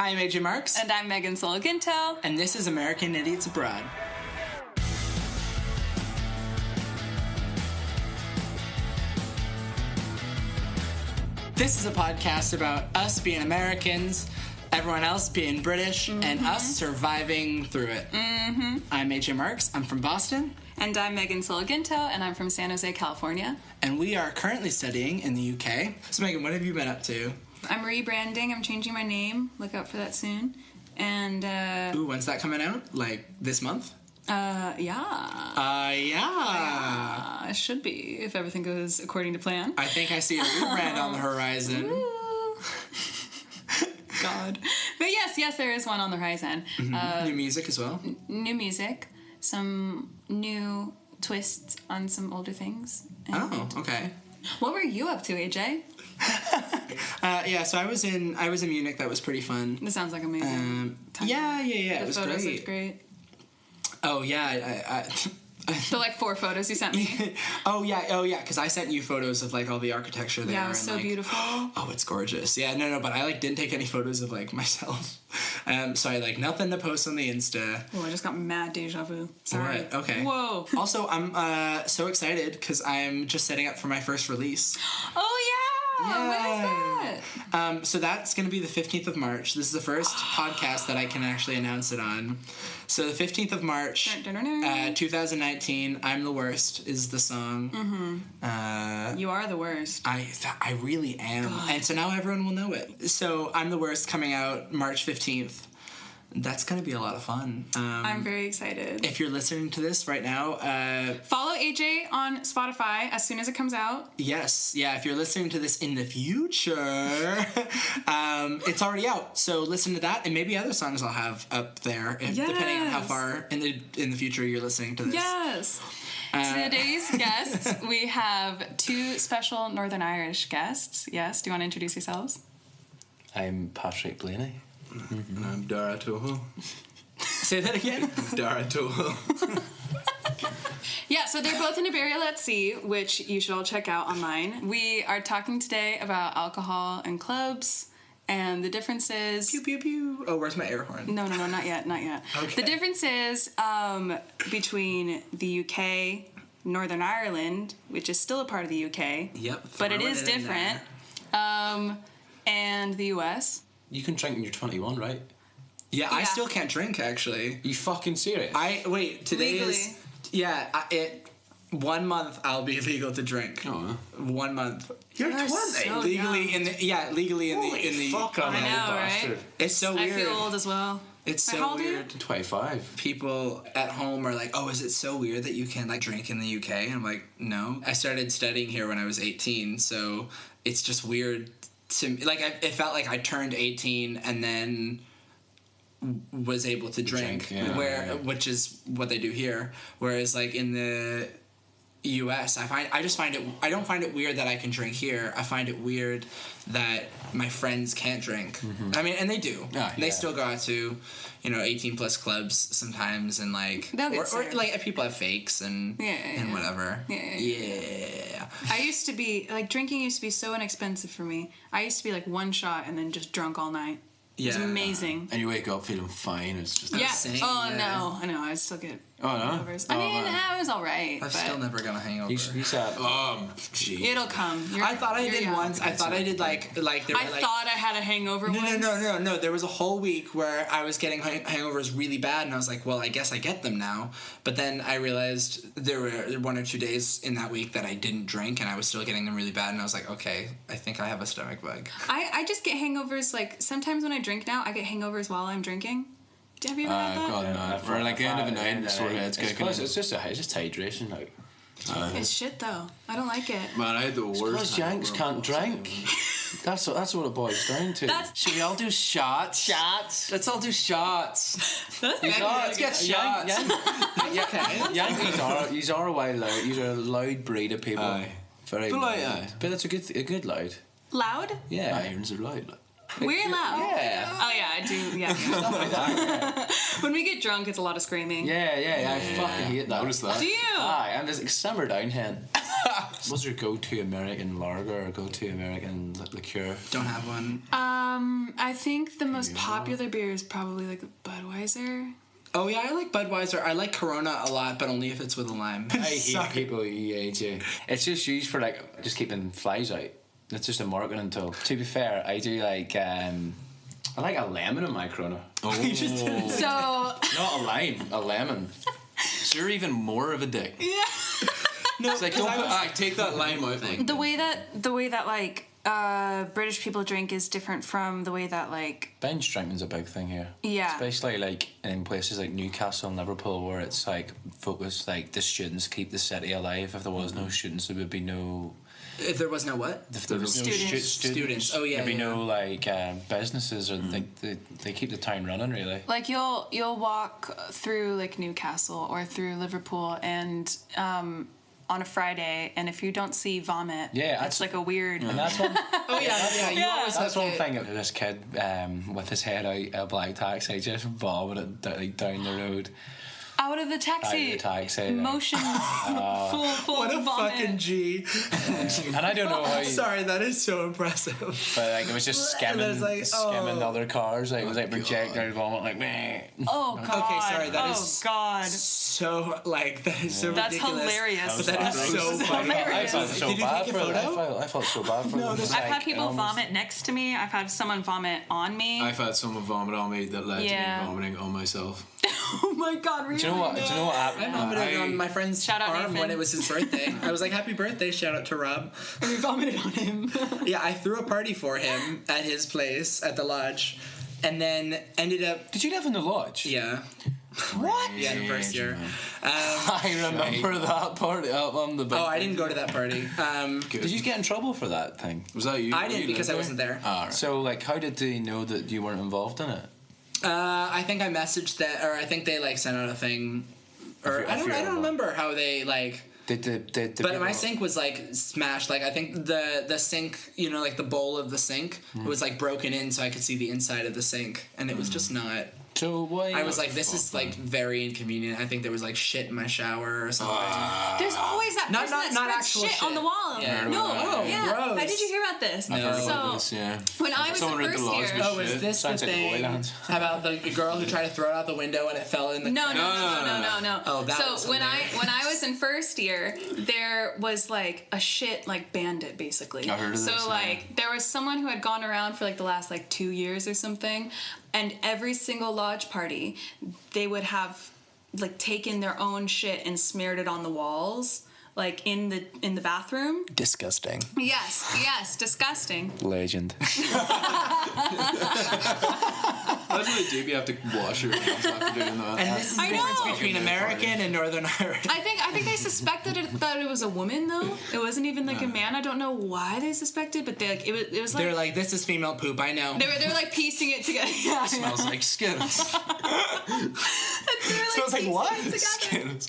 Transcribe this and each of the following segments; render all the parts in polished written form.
Hi, I'm AJ Marks. And I'm Megan Sologinto. And this is American Idiots Abroad. This is a podcast about us being Americans, everyone else being British, and us surviving through it. I'm AJ Marks. I'm from Boston. And I'm Megan Sologinto, and I'm from San Jose, California. And we are currently studying in the UK. So, Megan, what have you been up to? I'm rebranding. I'm changing my name. Look out for that soon. And, Ooh, when's that coming out? Like, this month? yeah. Yeah. It should be, if everything goes according to plan. I think I see a rebrand on the horizon. Woo. God. But yes, there is one on the horizon. New music as well? New music. Some new twists on some older things. And Oh, okay. What were you up to, AJ? So I was in Munich. That was pretty fun. This sounds like amazing. Yeah. The It was photos great. looked great. Oh yeah, The 4 photos you sent me. oh yeah, because I sent you photos of like all the architecture there. Yeah, it was and, so like, beautiful. Oh, it's gorgeous. Yeah, no, but I didn't take any photos of like myself. So I nothing to post on the Insta. Oh, I just got mad deja vu. Sorry. Right, okay. Whoa. Also, I'm so excited because I'm just setting up for my first release. Oh yeah. When is that? So that's going to be the 15th of March. This is the first podcast that I can actually announce it on. So the 15th of March, 2019, I'm the Worst is the song. You are the worst. I really am. God. And so now everyone will know it. So I'm the Worst coming out March 15th. That's going to be a lot of fun. I'm very excited. If you're listening to this right now... follow AJ on Spotify as soon as it comes out. Yes. Yeah, if you're listening to this in the future, it's already out. So listen to that and maybe other songs I'll have up there, depending on how far in the future you're listening to this. Yes. Today's guests, we have 2 special Northern Irish guests. Yes, do you want to introduce yourselves? I'm Patrick Blaney. And I'm Dara Toho. Say that again? Dara Toho. Yeah, so they're both in A Burial at Sea, which you should all check out online. We are talking today about alcohol and clubs and the differences. Pew, pew, pew. Oh, where's my air horn? No, not yet. Okay. The differences between the UK, Northern Ireland, which is still a part of the UK. Yep. But it is different. And the US. You can drink when you're 21, right? Yeah, I Yeah. still can't drink, actually. You fucking serious? Today Legally. is... Yeah, 1 month I'll be legal to drink. Oh, 1 month. You're 20. so Legally young. legally in the fuck, I'm I an know, old right? bastard. It's so I weird. feel old as well. It's Wait, how so old are you? weird. 25. People at home are like, "Oh, is it so weird that you can drink in the UK?" And I'm like, "No." I started studying here when I was 18, so it's just weird to me. It felt like I turned 18 and then was able to drink, which is what they do here. Whereas in the US, I don't find it weird that I can drink here. I find it weird that my friends can't drink. I mean, and they do. They still go out to 18 plus clubs sometimes, and They'll get or served. people have fakes and and whatever. Yeah. I used to be drinking used to be so inexpensive for me. I used to be 1 shot and then just drunk all night. It was amazing. And you wake up feeling fine. It's just Yeah. insane, Oh yeah. no, I know. I still get Oh, no? hangovers. I mean, I was all right. I've but still never got a hangover. You said, geez. it'll come. I thought I did young. once. I thought I did there were I thought I had a hangover once. No. There was a whole week where I was getting hangovers really bad, and I was like, well, I guess I get them now. But then I realized there were 1 or 2 days in that week that I didn't drink, and I was still getting them really bad, and I was like, okay, I think I have a stomach bug. I just get hangovers, sometimes when I drink now, I get hangovers while I'm drinking. Have you ever had that? God, no. For end of the night, sore head's kicking in. It's hydration, It's shit, though. I don't like it. Man, I had the worst. Because Yanks can't drink. That's what it boils down to. Should we all do shots? Shots. Let's all do shots. Let's get shots. Yankees are a wild loud. These are a loud breed of people. Aye. Very But loud. But it's a good loud. Loud? Yeah, irons are loud. We're loud. Yeah. Oh, yeah, I do. Yeah. Stuff like that, yeah. When we get drunk, it's a lot of screaming. Yeah, I fucking hate that. Notice that. Do you? Aye, and there's like simmer down hen. What's your go-to American lager or go-to American liqueur? Don't have one. I think the most popular beer is probably like Budweiser. Oh yeah, I like Budweiser. I like Corona a lot, but only if it's with a lime. I hate people EAJ. It's just used for like just keeping flies out. It's just a marketing tool. To be fair, I do like I like a lemon in my Corona. Oh, So Not a lime, a lemon. so you're even more of a dick. yeah. No, It's like, don't put, take that lime out. Like, The way that like British people drink is different from the way that like Binge drinking's a big thing here. Yeah. Especially like in places like Newcastle and Liverpool where it's like focused like the students keep the city alive. If there was no students there would be no if there was no what? if there was Students. no Students. Oh, yeah, there'd be yeah. no like businesses or they keep the town running really. like you'll walk through like Newcastle or through Liverpool and on a Friday, and if you don't see vomit, Yeah, it's that's- like a weird. And that's one Oh yeah. You always that's have one to- thing that this kid with his head out a black taxi just vomited like down the road. Out of the taxi. Like, Motion. full What a vomit. fucking G. and I don't know how Sorry, that is so impressive. but like it was just skimming There's, like, skimming oh. other cars like it was like projectile vomit like meh. Oh god. sorry, that oh is- god. So like that is so That's ridiculous. hilarious. But that is so funny. I felt so Did you bad take a for them. photo? I felt so bad for them. this- I've had people vomit next to me. I've had someone vomit on me. I've had someone vomit on me that led Yeah. to me vomiting on myself. Oh my god, really? Do you know what? Do you know what I happened? vomited on my friend's Shout out arm Nathan. when it was his birthday. I was like, "Happy birthday!" Shout out to Rob. We vomited on him. Yeah, I threw a party for him at his place at the lodge, and then ended up. Did you live in the lodge? Yeah, What? yeah, in the first year. I remember that party up on the big Oh, I didn't go to that party. Did you get in trouble for that thing? Was that you? I Were didn't you because I lived wasn't there. Ah, right. So, like, how did they know that you weren't involved in it? I think I messaged that, or I think they like sent out a thing, or If I don't you're- remember how they like. Did the But people- my sink was like smashed. Like I think the sink, you know, like the bowl of the sink was like broken in, so I could see the inside of the sink, and it was just not. So why? I was like, this is like very inconvenient. I think there was like shit in my shower or something. There's always that Not- person not- that not spreads actual shit on shit. the wall. Yeah. No, Oh, yeah. gross. How did you hear about this? No. Heard So about this, yeah. when I was Someone in read the first laws, year. but Oh, is shit. this the Sounds like thing Hoyland. about the girl who tried to throw it out the window and it fell in the? No. Oh, that was So when I was in first year, there was like a shit like bandit basically. I heard of so this, yeah. like there was someone who had gone around for like the last like 2 years or something, and every single lodge party, they would have like taken their own shit and smeared it on the walls. Like in the bathroom. disgusting. Yes, disgusting. Legend. That's what they do. You have to wash your hands after doing that. And this is the I difference know. between American and Northern Irish. I think they suspected that it was a woman though. It wasn't even like a man. I don't know why they suspected, but they like it was like They're like, this is female poop. I know. they were like piecing it together. Yeah, Smells like skins. they were like Smells like piecing what? it together. Skins.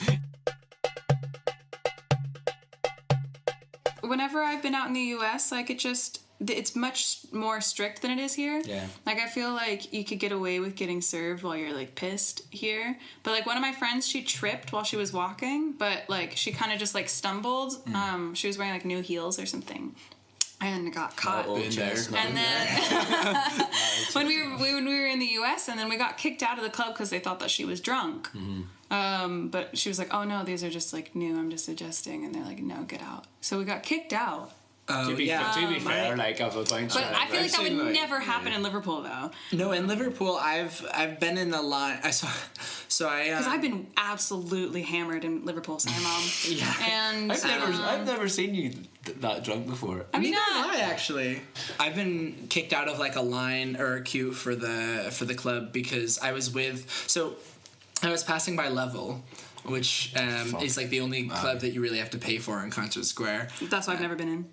Whenever I've been out in the U.S., like it's much more strict than it is here. Yeah. Like I feel like you could get away with getting served while you're like pissed here. But like one of my friends, she tripped while she was walking, but like she kind of just like stumbled. She was wearing like new heels or something, and got caught. Been there. And then when we were in the U.S. and then we got kicked out of the club because they thought that she was drunk. But she was like, "Oh no, these are just like new. I'm just adjusting." And they're like, "No, get out." So we got kicked out. To be fair, like of a bunch But of I feel like that would seen, like, never happen in Liverpool though, No, in Liverpool, I've been in a line. Because I've been absolutely hammered in Liverpool. Sorry, Mom. Yeah. And I've never seen you that drunk before. I mean, Neither have I actually. I've been kicked out of like a line or a queue for the club because I was I was passing by Level, which is like the only club that you really have to pay for in Concert Square. that's why I've never been in.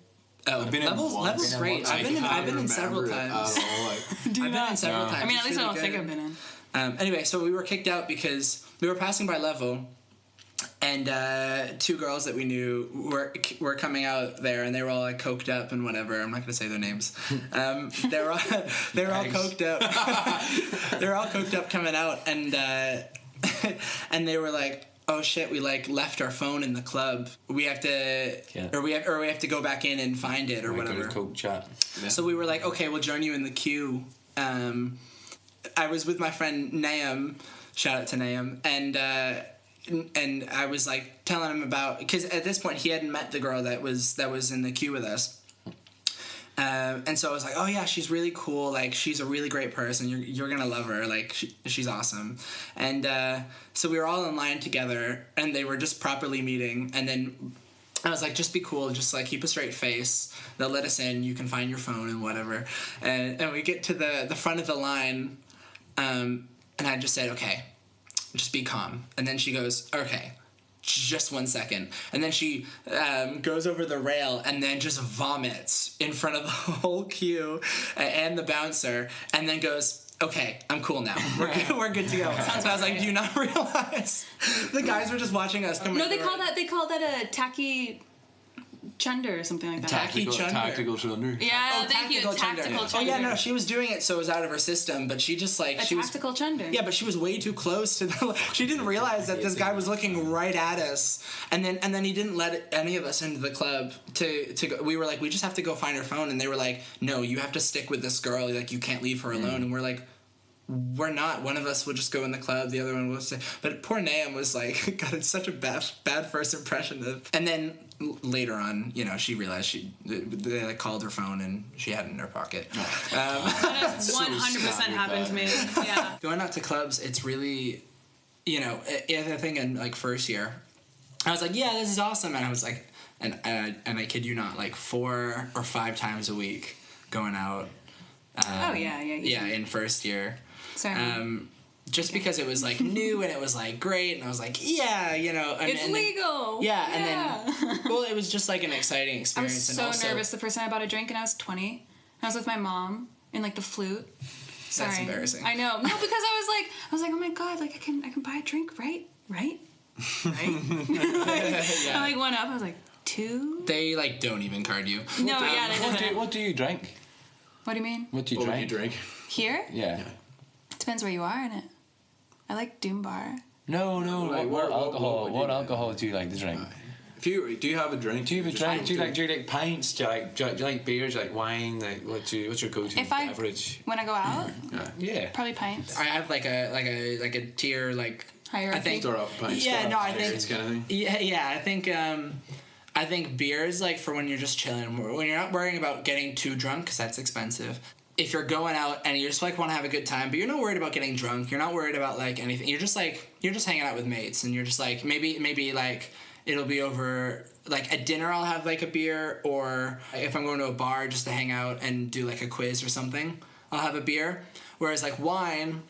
Oh, I've been in Level's once. great. I've been in several times. I've been in several times. I mean, at It's least I really don't think good. I've been in. Anyway, so we were kicked out because we were passing by Level, and two girls that we knew were coming out there, and they were all like coked up and whatever. I'm not gonna say their names. They were all coked up. They were all coked up coming out, and and they were like, oh shit, we like left our phone in the club. We have to, or we have to go back in and find it or whatever. Coke chat. Yeah. So we were like, okay, we'll join you in the queue. I was with my friend Naam, shout out to Naam, and I was like telling him about, because at this point he hadn't met the girl that was in the queue with us. And so I was like, oh yeah, she's really cool. Like, she's a really great person. You're gonna love her. Like, she's awesome. And so we were all in line together, and they were just properly meeting. And then I was like, just be cool. Just like keep a straight face. They'll let us in. You can find your phone and whatever. And we get to the front of the line, and I just said, okay, just be calm. And then she goes, okay, just 1 second. And then she goes over the rail and then just vomits in front of the whole queue and the bouncer, and then goes, okay, I'm cool now. We're good to go. So I was like, do you not realize the guys were just watching us come? No, they call that a tacky chunder or something like that. Tactical chunder. Yeah, thank you. Tactical chunder. Oh yeah, no, she was doing it so it was out of her system, but she just like tactical chunder. Yeah, but she was way too close to the. She didn't realize that this guy was looking right at us, and then he didn't let any of us into the club to go. We were like, we just have to go find her phone, and they were like, no, you have to stick with this girl. Like, you can't leave her alone. And we're like, we're not. One of us will just go in the club. The other one will stay. But poor Naam was like, got such a bad first impression of. And then later on, you know, she realized they like called her phone and she had it in her pocket. That has 100% happened to me. Yeah. Going out to clubs, it's really, you know, I think in like first year, I was like, yeah, this is awesome, and I was like, and I kid you not, like 4 or 5 times a week going out. Yeah, in first year. Sorry. Just because it was like new and it was like great, and I was like, yeah, you know, it's legal. Yeah, and then, well, it was just like an exciting I experience. was so and also, nervous the first time I bought a drink, and I was 20. I was with my mom in like the Flute. Sorry. That's embarrassing. I know. No, because I was like, oh my god, like I can buy a drink, right? I like went up. I was like, 2. They like don't even card you. No, yeah, they didn't. What do you drink? What do you mean? What do you drink? Here? Yeah. Depends where you are in it. I like Doom Bar. No. Like, what what would you alcohol do you like to drink? Do you have a drink? Do you like pints? Do you like beers? Do you like wine? Like what's your go-to beverage? When I go out, Yeah. probably pints. I have like a tier like Hierarchy. I think Store up pints. Yeah, no, I think kind of thing. Yeah, I think beer is like for when you're just chilling, when you're not worrying about getting too drunk, because that's expensive. If you're going out and you just like want to have a good time, but you're not worried about getting drunk, you're not worried about like anything. You're just hanging out with mates, and you're just like maybe like it'll be over like at dinner. I'll have like a beer, or if I'm going to a bar just to hang out and do like a quiz or something, I'll have a beer. Whereas like wine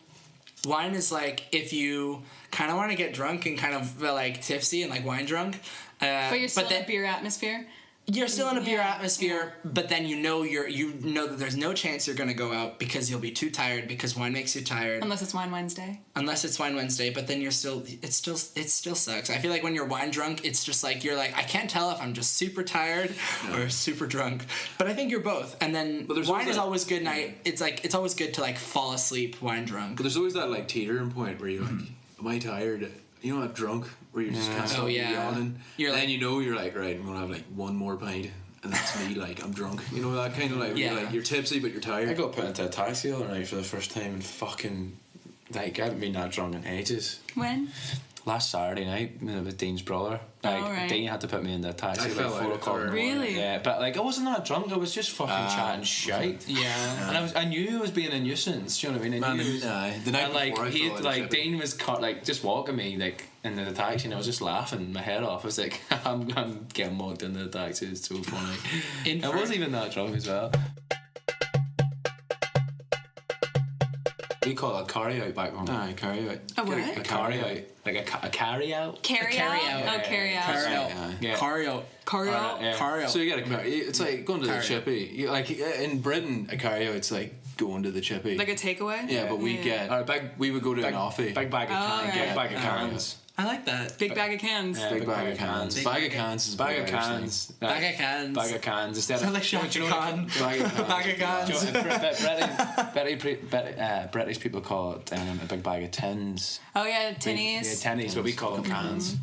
is like if you kind of want to get drunk and kind of like tipsy and like wine drunk, but you're still in a beer atmosphere. You're still in a beer atmosphere, but then you know that there's no chance you're gonna go out because you'll be too tired, because wine makes you tired. Unless it's Wine Wednesday. But then it still sucks. I feel like when you're wine drunk, it's just like you're like, I can't tell if I'm just super tired or super drunk. But I think you're both. And then wine is always good night. It's like it's always good to like fall asleep wine drunk. But there's always that like teetering point where you're like, am I tired? You know, not drunk, where you just can't stop yawning. You're like, right, I'm gonna have like one more pint, and that's me. Like, I'm drunk. You know, that kind of like, you're tipsy but you're tired. I got put into a taxi the other night for the first time, and fucking like I haven't been that drunk in ages. When? Last Saturday night with Dean's brother. Like right. Dean had to put me in the taxi I at felt like like 4 o'clock. it. Really? Yeah, but like I wasn't that drunk. I was just fucking chatting shite. Yeah. And I knew I was being a nuisance. Do you know what I mean? Man, the night and like before, he I felt like Dean was like just walking me like into the taxi, and I was just laughing my head off. I was like, I'm getting walked into the taxi. It's so funny. I wasn't even that drunk as well. We call it a carry out back home. Aye, carry out. A what? A carry out. Like a carry out. Carry out? Oh, carry out. Carry out. Carry out. So you get a carry. It's like going to the chippy. You, like in Britain, a carry out's like going to the chippy. Like a takeaway? Yeah, but we would go to an offie. Big bag of cans. right. Big bag of cans. I like that. Big bag of cans. Yeah, Big bag of cans. Bag of cans is a Bag of big Irish thing. cans. Bag of cans. Bag of cans. Instead Sound of like Shaka Khan. Bag of cans. Bag of cans. British people call it a big bag of tins. Oh yeah, tinnies. Yeah, tinnies, but we call them cans.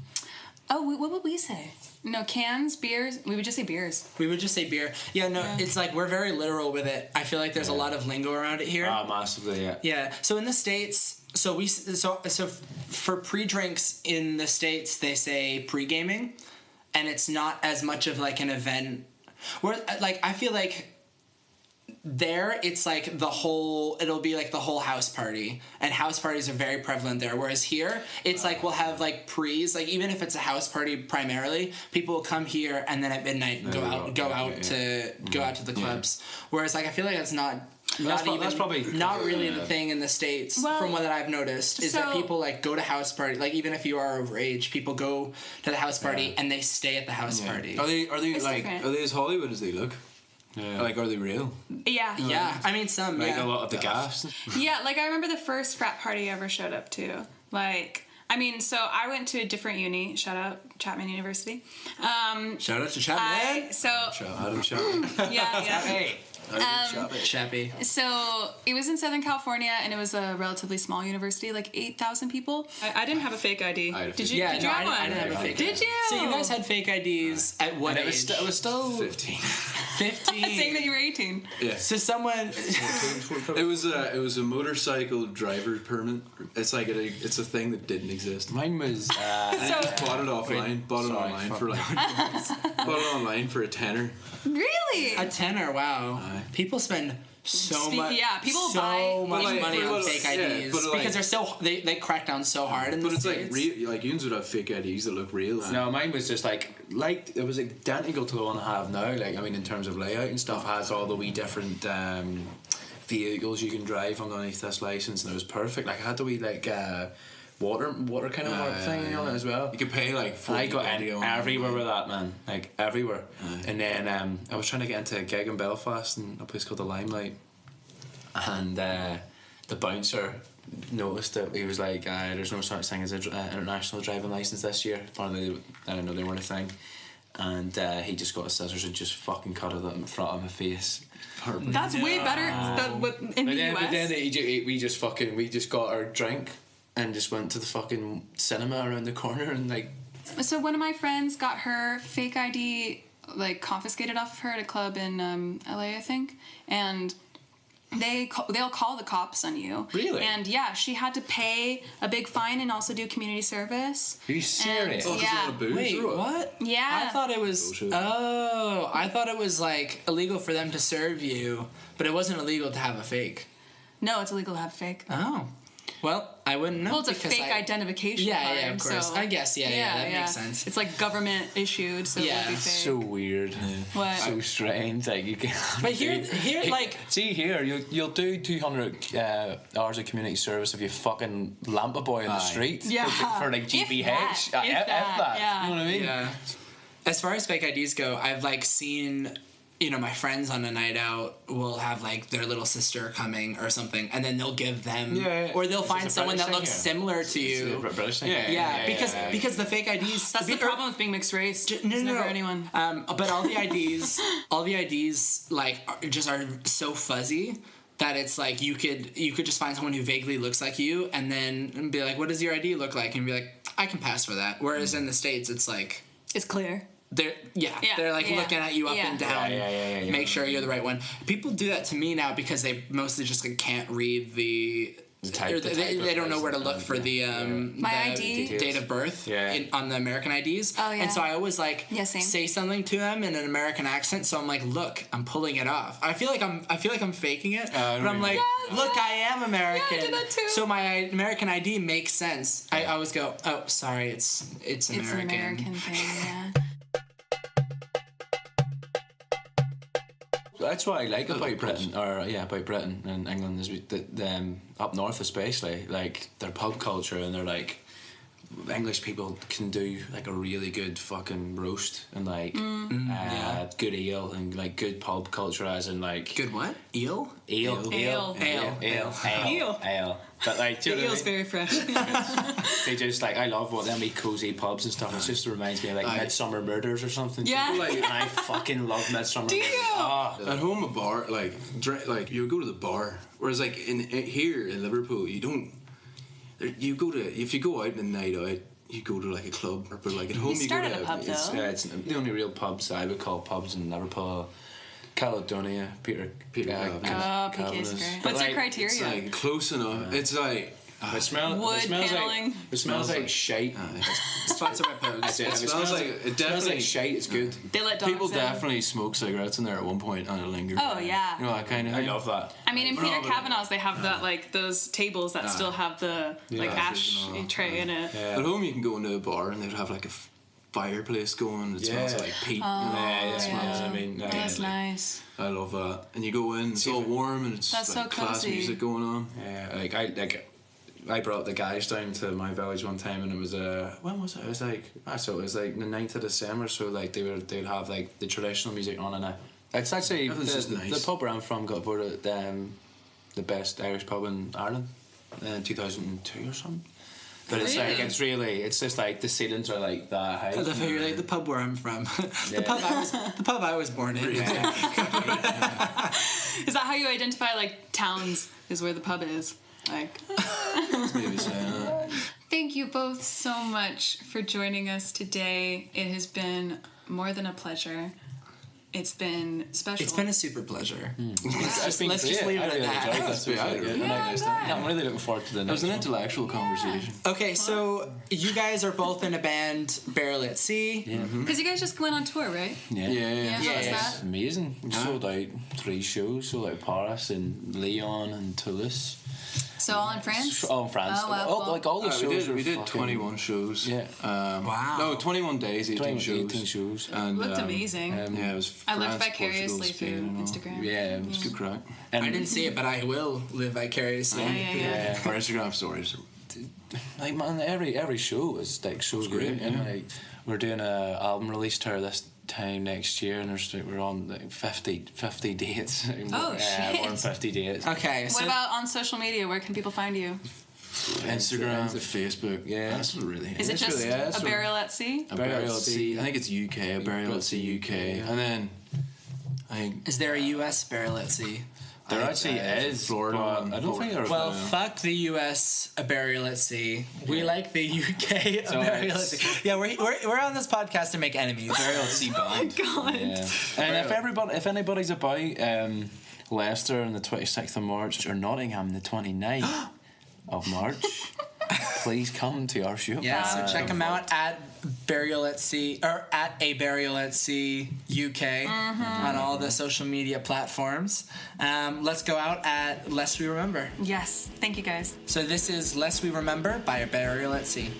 Oh, what would we say? No, cans, beers. We would just say beers. We would just say beer. Yeah, no, Yeah. it's like we're very literal with it. I feel like there's a lot of lingo around it here. Massively, yeah. Yeah. So in the States, so for pre-drinks in the States, they say pre-gaming, and it's not as much of like an event. Where like I feel like there it's like it'll be like the whole house party, and house parties are very prevalent there, whereas here it's like we'll have like pre's, like even if it's a house party primarily, people will come here and then at midnight go out to the clubs, whereas like I feel like that's that's probably not really the thing in the States. Well, from what I've noticed is that people like go to house party, like even if you are overage, people go to the house party and they stay at the house party. Are they It's like different. are they as Hollywood as they look? Yeah. Like, are they real? Yeah. Yeah, I mean some. Like yeah. a lot of the gaffs. Yeah, like I remember the first frat party I ever showed up to. Like, I mean, so I went to a different uni. Shout out Chapman University. Shout out to Chapman. Adam Chapman. Yeah. Chappy. So it was in Southern California, and it was a relatively small university, like 8,000 people. I didn't have a fake ID. I had a Did fake you? Yeah, did no, you I have one? didn't have a fake Did you? So you guys had fake IDs at what And age? it was still 15. 15. Saying that you were 18. Yeah. So someone. It was a motorcycle driver permit. It's like it's a thing that didn't exist. Mine was. So Bought it offline. Bought it sorry, online fuck. for like. Bought it online for a tenner. really? A tenner, wow. People spend so much. yeah, people so buy- much Like, money on but fake like- yeah, IDs but like- because they're so they crack down so hard in the But it's like States. real. Like yous would have fake IDs that look real. No, mine was just like it was identical to the one I have now. Like I mean, in terms of layout and stuff, has all the wee different vehicles you can drive underneath this license, and it was perfect. Like I had the wee like water kind of thing on it as well. You could pay like. I got $40 in on everywhere with that, man. Like everywhere. And then I was trying to get into a gig in Belfast in a place called the Limelight, and the bouncer noticed it. He was like, "There's no such thing as an international driving license this year." Apparently, I don't know, they weren't a thing. And he just got a scissors and just fucking cut it in front of my face. That's way better than what in the US. But then we just got our drink and just went to the fucking cinema around the corner and like. So one of my friends got her fake ID like confiscated off of her at a club in LA, I think, and they'll call the cops on you. Really? And yeah, she had to pay a big fine and also do community service. Are you serious? And, yeah. Wait, what? Yeah. I thought it was. Bullshit. Oh, I thought it was like illegal for them to serve you, but it wasn't illegal to have a fake. No, it's illegal to have fake. Oh, well, I wouldn't know. Well, it's a because fake identification Yeah, card. yeah, of course. So, I guess, yeah, that makes sense. It's like government issued, so Yeah. it would be fake. So weird. What? So strange. Like you can. But here, like. See here, you'll do 200 hours of community service if you fucking lamp a boy in the street Yeah. for like If GBH. that, if that, yeah. You know what I mean? Yeah. As far as fake IDs go, I've like seen, my friends on a night out will have like their little sister coming or something, and then they'll give them, or they'll It's find just a someone British that thing looks here. similar to you. British thing. Yeah, because the fake IDs. That's the problem with being mixed race. No, It's never anyone. But all the IDs like are so fuzzy that it's like you could just find someone who vaguely looks like you and then be like, what does your ID look like? And be like, I can pass for that. Whereas in the States, it's like It's clear. they're like looking at you up and down, Yeah. make sure you're the right one. People do that to me now because they mostly just like, can't read the type- or the they, type they of don't know where to look license, for the My the ID? date of birth on the American IDs. Oh, yeah. And so I always like Yeah, same. say something to them in an American accent. So I'm like, look, I'm pulling it off. I feel like I'm faking it, but I'm like, look, I am American. Yeah, I do that too. So my American ID makes sense. I always go, oh, sorry, it's American. It's an American thing, yeah. That's what I like about Britain, about Britain and England is up north especially, like their pub culture and their like English people can do like a really good fucking roast and like good ale and like good pub culture, as in like Good what? Eel? Ale. But like, do you know what I Eel's mean? very fresh. They just like, I love what them wee cozy pubs and stuff. It just reminds me of like Midsummer Murders or something. Yeah. Like, and I fucking love Midsummer. Do you? At home, a bar, like you go to the bar, whereas like here in Liverpool, you don't. You go to, if you go out in a night out, you go to like a club, but like at home you go started to a pub, though. It's the only real pubs I would call pubs in Liverpool. Caledonia, Peter Cavanagh. PK's great. What's your criteria? It's like close enough. It's like It smells paneling. like it smells like shite. Sponsor my post. It smells like it smells like shite. It's good. They let dogs people in. definitely smoke cigarettes in there at one point and it lingers. Oh, yeah. You know that kind of I thing. love that. I mean, in Peter Cavanagh's, they have that like those tables that still have the like ash original. tray in it. Yeah. At home you can go into a bar and they'd have like a fireplace going. It smells like peat. Yeah, it smells. I mean, That's nice. I love that. And you go in, it's all warm and it's That's like so class cozy. music going on. Yeah, I brought the guys down to my village one time, and it was when was it? It was like it was like the 9th of December. So like they'd have like the traditional music on, and it's actually the pub where I'm from got voted the best Irish pub in Ireland in 2002 or something. But it's like it's just like the ceilings are like that high. I love how you're like the pub where I'm from. the pub I was born in. Is that how you identify like towns? Is where the pub is? Like. Maybe saying that. Thank you both so much for joining us today. It has been more than a pleasure. It's been special. It's been a super pleasure. Let's just leave it at that. That's really good. I'm really looking forward to the It next was an one. intellectual conversation. Okay, so you guys are both in a band, Barrel at Sea. Because you guys just went on tour, right? Yeah. How was that? Amazing. We sold out 3 shows, sold out Paris and Lyon and Toulouse. So all in France? All in France. Oh, wow, all, cool. like all the shows we did fucking 21 shows. Yeah. Wow. No, 21 days, 18 shows. 18 shows. And, Looked amazing. yeah, it was I lived France, vicariously Portugal, Spain, through and all. Instagram. Yeah, It was good crack. and I didn't see it, but I will live vicariously. Yeah. Our Instagram stories. like man, every show is like so great, and like we're doing a album release tour this time next year, and we're on like 50 dates. Oh, shit. More than 50 dates. Okay, What so about on social media? Where can people find you? Instagram, Facebook. Yeah. That's what really Is it just really- yeah, a so- burial at sea? A Burial at Sea. I think it's UK. A Burial at Sea UK. And then I think is there a U.S. Barrel at Sea? There actually is, Florida but one. I don't think there's Well, fuck the U.S. A Burial at Sea. We like the U.K. A So Burial at it's- Sea. Yeah, we're on this podcast to make enemies. Burial at Sea bond. God. Yeah. And if anybody's about Leicester on the 26th of March or Nottingham the 29th of March, please come to our show. Yeah, so check them out at Burial at Sea or at A Burial at Sea UK on all the social media platforms. Let's go out at Lest We Remember. Yes. Thank you, guys. So this is Lest We Remember by A Burial at Sea.